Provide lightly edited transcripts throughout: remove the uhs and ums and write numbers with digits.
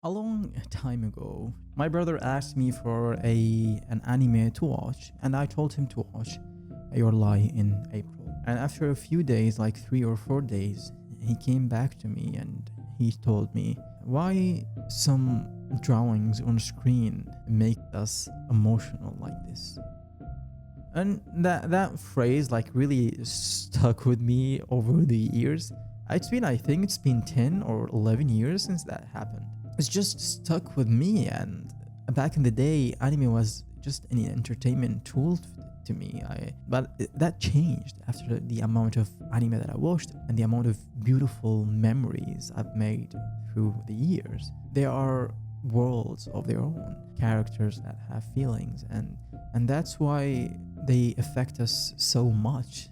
A long time ago, my brother asked me for an anime to watch, and I told him to watch Your Lie in April. And after a few days, like 3 or 4 days, he came back to me and he told me why some drawings on screen make us emotional like this. And that phrase like really stuck with me over the years. I think it's been 10 or 11 years since that happened. It's just stuck with me, and back in the day, anime was just an entertainment tool to me. But that changed after the amount of anime that I watched and the amount of beautiful memories I've made through the years. There are worlds of their own, characters that have feelings, and that's why they affect us so much,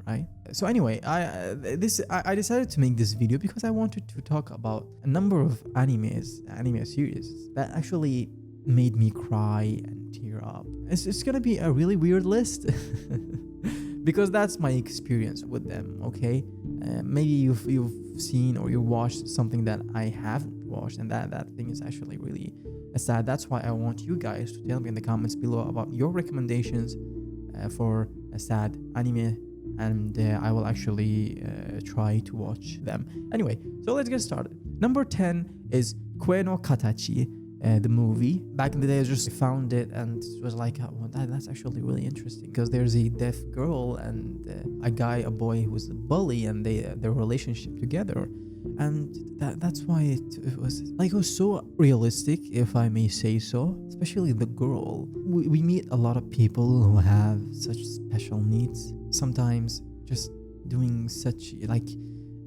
right? So anyway, I decided to make this video because I wanted to talk about a number of anime series that actually made me cry and tear up. It's gonna be a really weird list because that's my experience with them. Okay, maybe you've seen or you watched something that I haven't watched, and that thing is actually really sad. That's why I want you guys to tell me in the comments below about your recommendations for a sad anime, and I will actually try to watch them. Anyway, so let's get started. Number 10 is Kue no Katachi, the movie. Back in the day, I just found it and it was like, oh, that's actually really interesting because there's a deaf girl and a boy who's a bully, and their relationship together. And that's why it was so realistic, if I may say so, especially the girl. We meet a lot of people who have such special needs. Sometimes just doing such like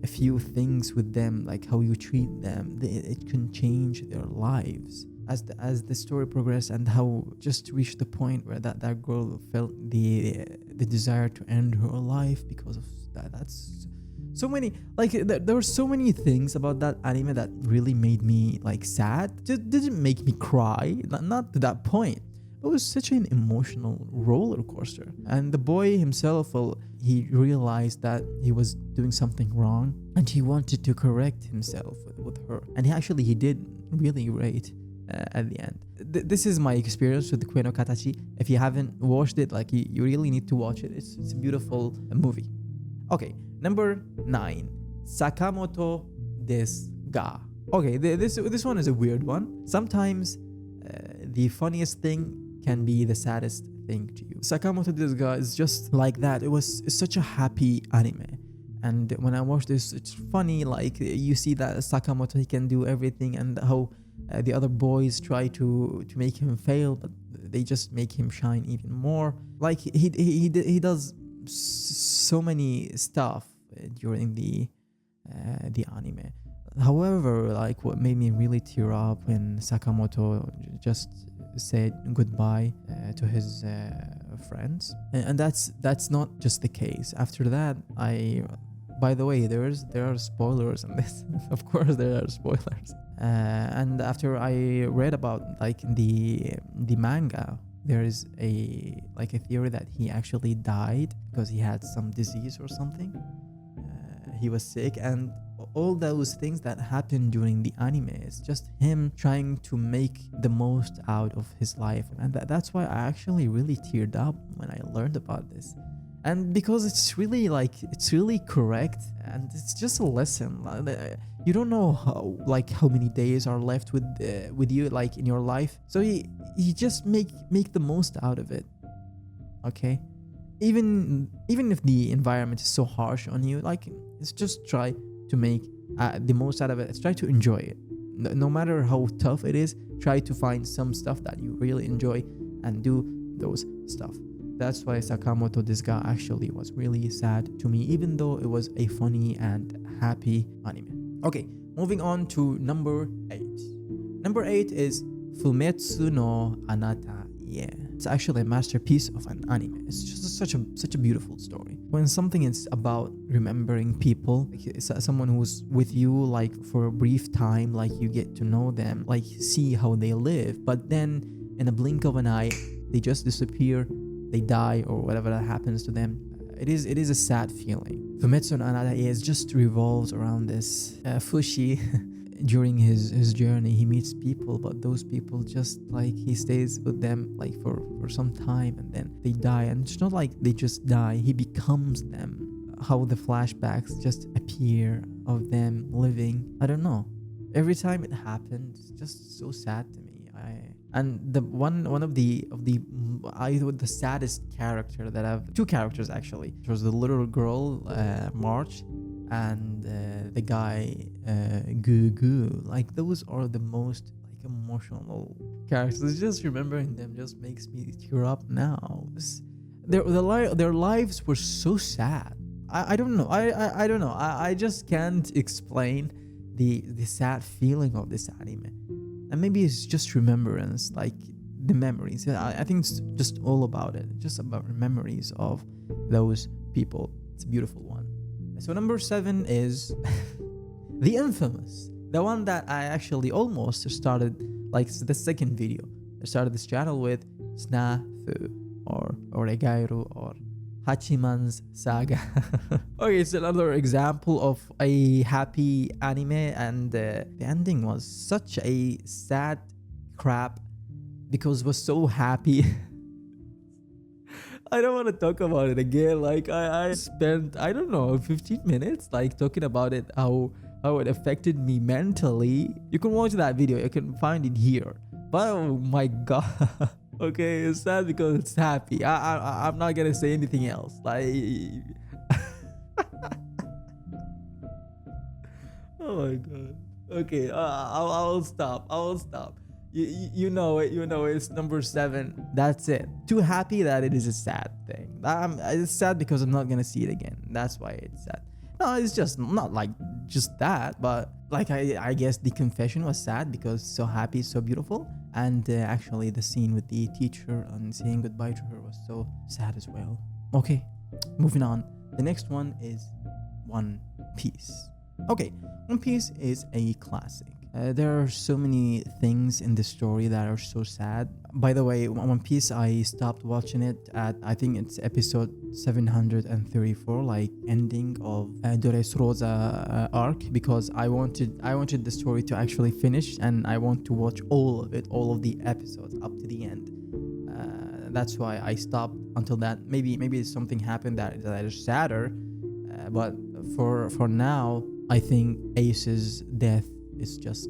a few things with them, like how you treat them, it can change their lives as the story progresses, and how just to reach the point where that girl felt the desire to end her life because of that. That's so many, like there were so many things about that anime that really made me like sad. Just didn't make me cry, not to that point. It was such an emotional roller coaster. And the boy himself, well, he realized that he was doing something wrong and he wanted to correct himself with her. And he did really great at the end. This is my experience with Kue no Katachi. If you haven't watched it, like you really need to watch it. It's a beautiful movie. Okay, number 9, Sakamoto Desu. Okay, this one is a weird one. Sometimes the funniest thing can be the saddest thing to you. Sakamoto Desu is just like that. It's such a happy anime, and when I watch this, it's funny. Like you see that Sakamoto, he can do everything, and how the other boys try to make him fail, but they just make him shine even more. Like he does so many stuff during the anime. However, like what made me really tear up when Sakamoto just said goodbye to his friends, and that's not just the case. After that, by the way, there are spoilers in this. Of course there are spoilers. And after I read about like the manga, there is a theory that he actually died because he had some disease or something. He was sick, and all those things that happened during the anime is just him trying to make the most out of his life. And that's why I actually really teared up when I learned about this. And because it's really correct, and it's just a lesson. You don't know how many days are left with you like in your life, so you just make the most out of it. Okay, even if the environment is so harsh on you, like it's just try to make the most out of it. Let's try to enjoy it. No matter how tough it is, try to find some stuff that you really enjoy and do those stuff. That's why Sakamoto Desu actually was really sad to me, even though it was a funny and happy anime. Okay, moving on to number 8. Number 8 is Fumetsu no Anata. Yeah, it's actually a masterpiece of an anime. It's just such a beautiful story. When something is about remembering people, like it's someone who's with you like for a brief time, like you get to know them, like see how they live, but then in a blink of an eye, they just disappear, they die, or whatever that happens to them. It is a sad feeling. Fumetsu no Anata just revolves around this fushi during his journey he meets people, but those people just like he stays with them like for some time and then they die. And it's not like they just die, he becomes them. How the flashbacks just appear of them living, I don't know, every time it happened it's just so sad to me. And the one of the the saddest character that I've, two characters actually, it was the little girl March and the guy Goo. Like those are the most like emotional characters. Just remembering them just makes me tear up now. Their lives were so sad. I don't know. I don't know. I just can't explain the sad feeling of this anime. And maybe it's just remembrance, like the memories. I think it's just all about it. Just about memories of those people. It's a beautiful one. So number 7 is the infamous, the one that I actually almost started, like the second video I started this channel with, Snafu or Oregairu or Hachiman's Saga. Okay, it's another example of a happy anime, and the ending was such a sad crap because it was so happy. I don't want to talk about it again. Like I spent, I don't know, 15 minutes like talking about it, how it affected me mentally. You can watch that video, you can find it here. But oh my god. Okay, it's sad because it's happy. I'm not gonna say anything else. Like, oh my god. Okay, I'll stop. You know it. You know it. It's number 7. That's it. Too happy that it is a sad thing. It's sad because I'm not gonna see it again. That's why it's sad. No, it's just not like just that, but like I guess the confession was sad because so happy, so beautiful, and actually the scene with the teacher and saying goodbye to her was so sad as well. Okay, moving on. The next one is One Piece. Okay, One Piece is a classic. There are so many things in the story that are so sad. By the way, One Piece, I stopped watching it at, I think it's episode 734, like ending of Dressrosa arc, because I wanted the story to actually finish, and I want to watch all of it, all of the episodes up to the end. That's why I stopped until that. Maybe something happened that is sadder, but for now, I think Ace's death is just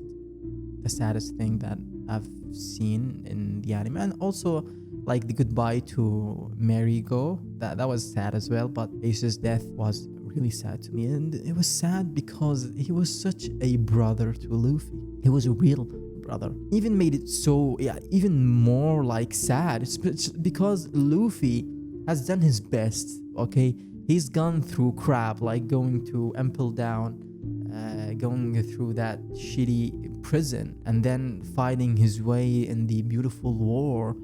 the saddest thing that I've seen in the anime. And also like the goodbye to Marigo, that was sad as well, but Ace's death was really sad to me. And it was sad because he was such a brother to Luffy. He was a real brother. Even made it so, even more like sad. It's because Luffy has done his best, okay? He's gone through crap, like going to Impel Down, going through that shitty prison, and then fighting his way in the beautiful war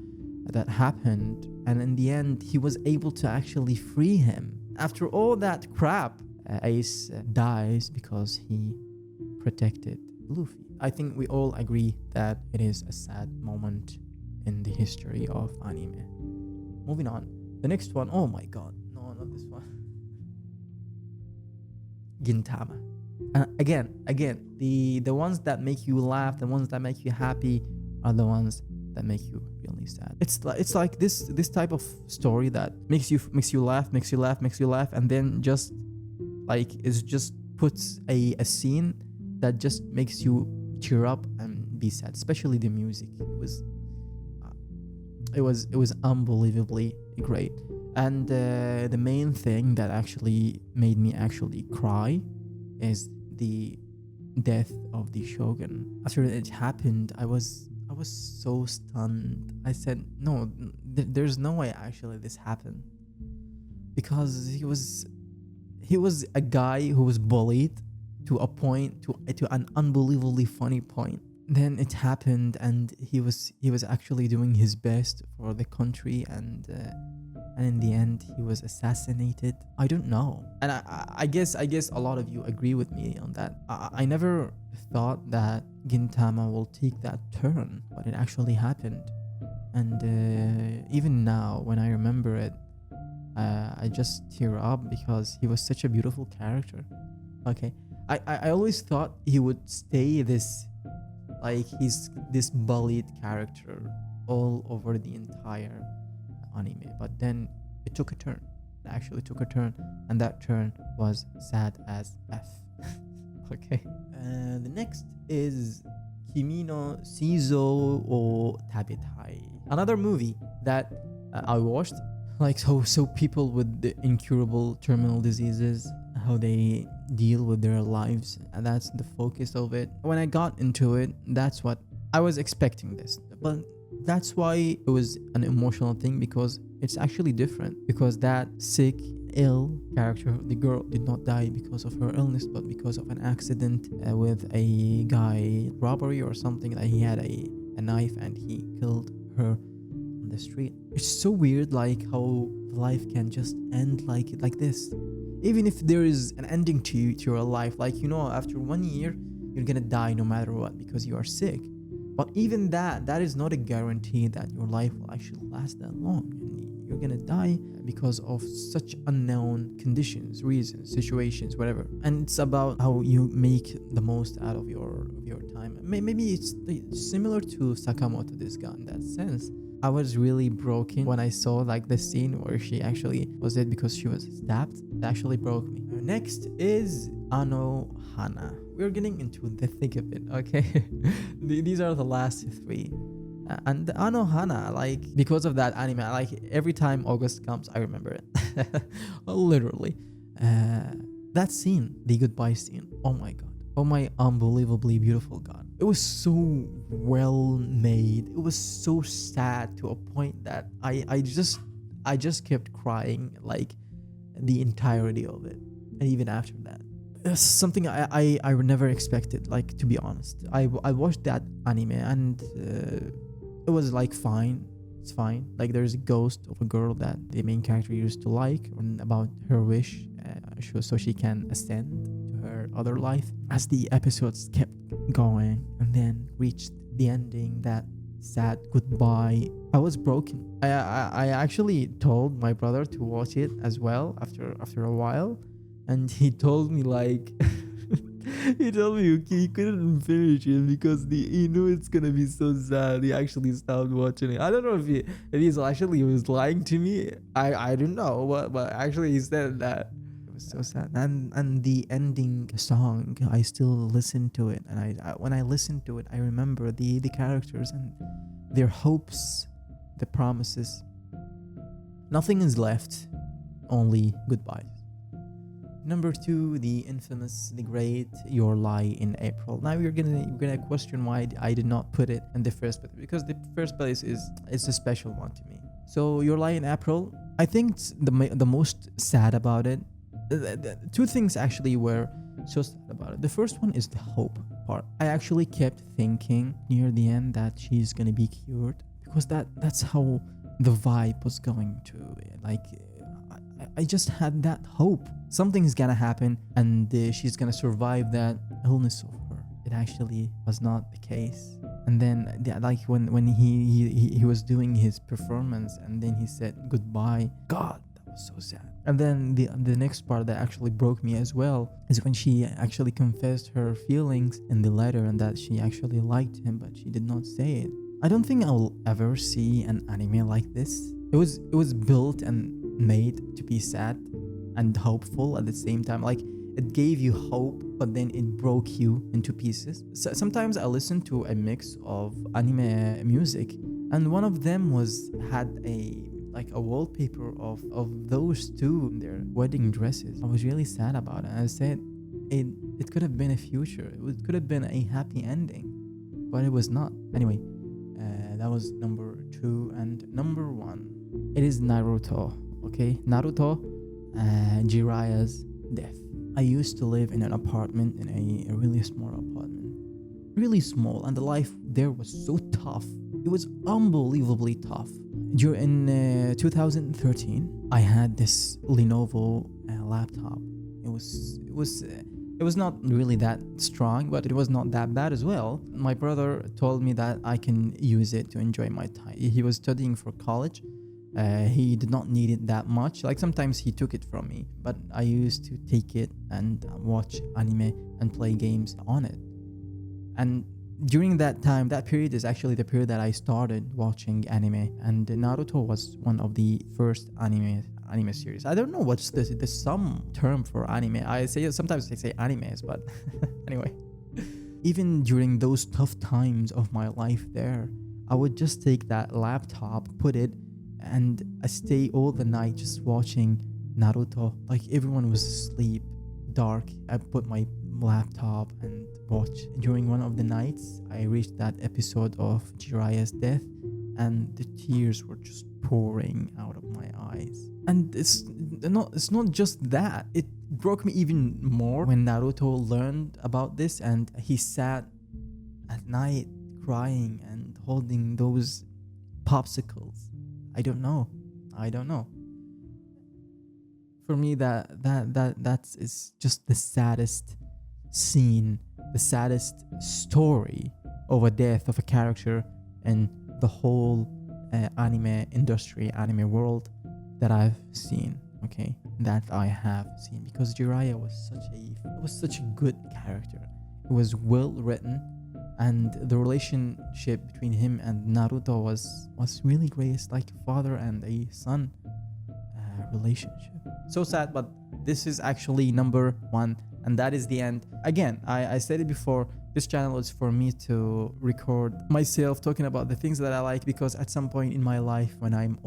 that happened. And in the end, he was able to actually free him. After all that crap, Ace dies because he protected Luffy. I think we all agree that it is a sad moment in the history of anime. Moving on. The next one, oh my god, no, not this one. Gintama. Again, the ones that make you laugh, the ones that make you happy are the ones that make you really sad. It's like this type of story that makes you laugh, and then just like it just puts a scene that just makes you cheer up and be sad. Especially the music. It was unbelievably great. And the main thing that actually made me actually cry is the death of the shogun. After it happened, I was so stunned. I said, no, there's no way actually this happened, because he was a guy who was bullied to a point, to an unbelievably funny point. Then it happened, and he was actually doing his best for the country, and in the end he was assassinated. I don't know, and I guess a lot of you agree with me on that. I never thought that Gintama will take that turn, but it actually happened. And even now when I remember it, I just tear up because he was such a beautiful character. Okay, I always thought he would stay this, like he's this bullied character all over the entire anime, but then it took a turn. It actually took a turn, and that turn was sad as F. Okay. The next is Kimi no Suizou or Tabetai, another movie that I watched. Like so people with the incurable terminal diseases, how they deal with their lives, and that's the focus of it. When I got into it, that's what I was expecting this, but that's why it was an emotional thing, because it's actually different, because that sick, ill character, the girl, did not die because of her illness, but because of an accident with a guy robbery or something, that he had a knife and he killed her on the street. It's so weird, like how life can just end like this, even if there is an ending to your life. Like, you know, after 1 year you're gonna die no matter what because you are sick, but even that is not a guarantee that your life will actually last that long. You're gonna die because of such unknown conditions, reasons, situations, whatever. And it's about how you make the most out of your time. Maybe it's similar to Sakamoto Desu in that sense. I was really broken when I saw like the scene where she actually was dead because she was stabbed. It actually broke me. Next is Hana. We're getting into the thick of it, okay? These are the last three. And the Hana, like, because of that anime, like every time August comes, I remember it. Literally. That scene, the goodbye scene, oh my god. Oh my unbelievably beautiful god. It was so well made. It was so sad to a point that I just kept crying like the entirety of it. And even after that. It's something I never expected, like, to be honest. I watched that anime and it was like fine. It's fine. Like, there's a ghost of a girl that the main character used to like, and about her wish so she can ascend to her other life. As the episodes kept going and then reached the ending, that sad goodbye, I was broken. I actually told my brother to watch it as well after a while, and he told me like he told me he couldn't finish it because he knew it's gonna be so sad. He actually stopped watching it. I don't know if he was lying to me. I don't know, but actually he said that. It was so sad. And the ending song, I still listen to it, and I when I listen to it, I remember the characters and their hopes, the promises. Nothing is left, only goodbyes. Number 2, the infamous, the great Your Lie in April. Now you're gonna question why I did not put it in the first place, because the first place is a special one to me. So Your Lie in April, I think the most sad about it. The two things actually were so sad about it. The first one is the hope part. I actually kept thinking near the end that she's gonna be cured, because that's how the vibe was going to, like, I just had that hope. Something's gonna happen and she's gonna survive that illness of her. It actually was not the case. And then like when he was doing his performance and then he said goodbye, God, that was so sad. And then the next part that actually broke me as well is when she actually confessed her feelings in the letter, and that she actually liked him but she did not say it. I don't think I'll ever see an anime like this. It was built and made to be sad and hopeful at the same time. Like, it gave you hope, but then it broke you into pieces. So sometimes I listen to a mix of anime music, and one of them had a wallpaper of those two in their wedding dresses. I was really sad about it. I said it could have been a future. It could have been a happy ending, but it was not. Anyway, that was number 2. And number 1, it is Naruto. Okay, Naruto, Jiraiya's death. I used to live in an apartment, in a really small apartment. Really small, and the life there was so tough. It was unbelievably tough. In 2013, I had this Lenovo laptop. It was not really that strong, but it was not that bad as well. My brother told me that I can use it to enjoy my time. He was studying for college, He did not need it that much. Like sometimes he took it from me, but I used to take it and watch anime and play games on it. And during that time, that period is actually the period that I started watching anime, and Naruto was one of the first anime series. I don't know what's the some term for anime. Sometimes I say animes, but anyway. Even during those tough times of my life there, I would just take that laptop, put it, and I stay all the night just watching Naruto. Like everyone was asleep, dark. I put my laptop and watch. During one of the nights, I reached that episode of Jiraiya's death, and the tears were just pouring out of my eyes. And it's not just that. It broke me even more when Naruto learned about this, and he sat at night crying and holding those popsicles. I don't know. For me, that's just the saddest scene, the saddest story of a death of a character in the whole anime industry, anime world that I've seen. Okay, that I have seen, because Jiraiya was such a good character. It was well written, and the relationship between him and Naruto was really great. It's like a father and a son relationship. So sad, but this is actually number 1, and that is the end. Again, I said it before, this channel is for me to record myself talking about the things that I like, because at some point in my life, when I'm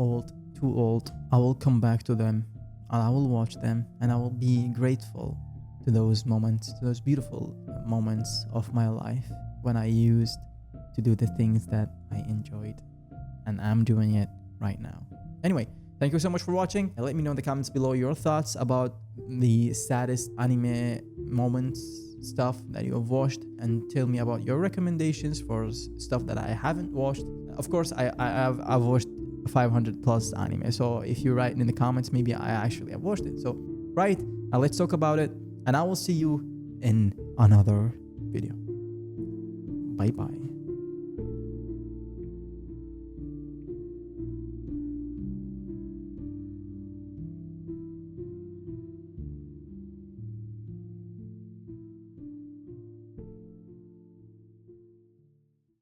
too old, I will come back to them and I will watch them, and I will be grateful to those moments, to those beautiful moments of my life when I used to do the things that I enjoyed, and I'm doing it right now. Anyway, thank you so much for watching, and let me know in the comments below your thoughts about the saddest anime moments, stuff that you have watched, and tell me about your recommendations for stuff that I haven't watched. Of course, I've watched 500 plus anime, so if you write in the comments, maybe I actually have watched it. So write, let's talk about it, and I will see you in another video. Bye bye.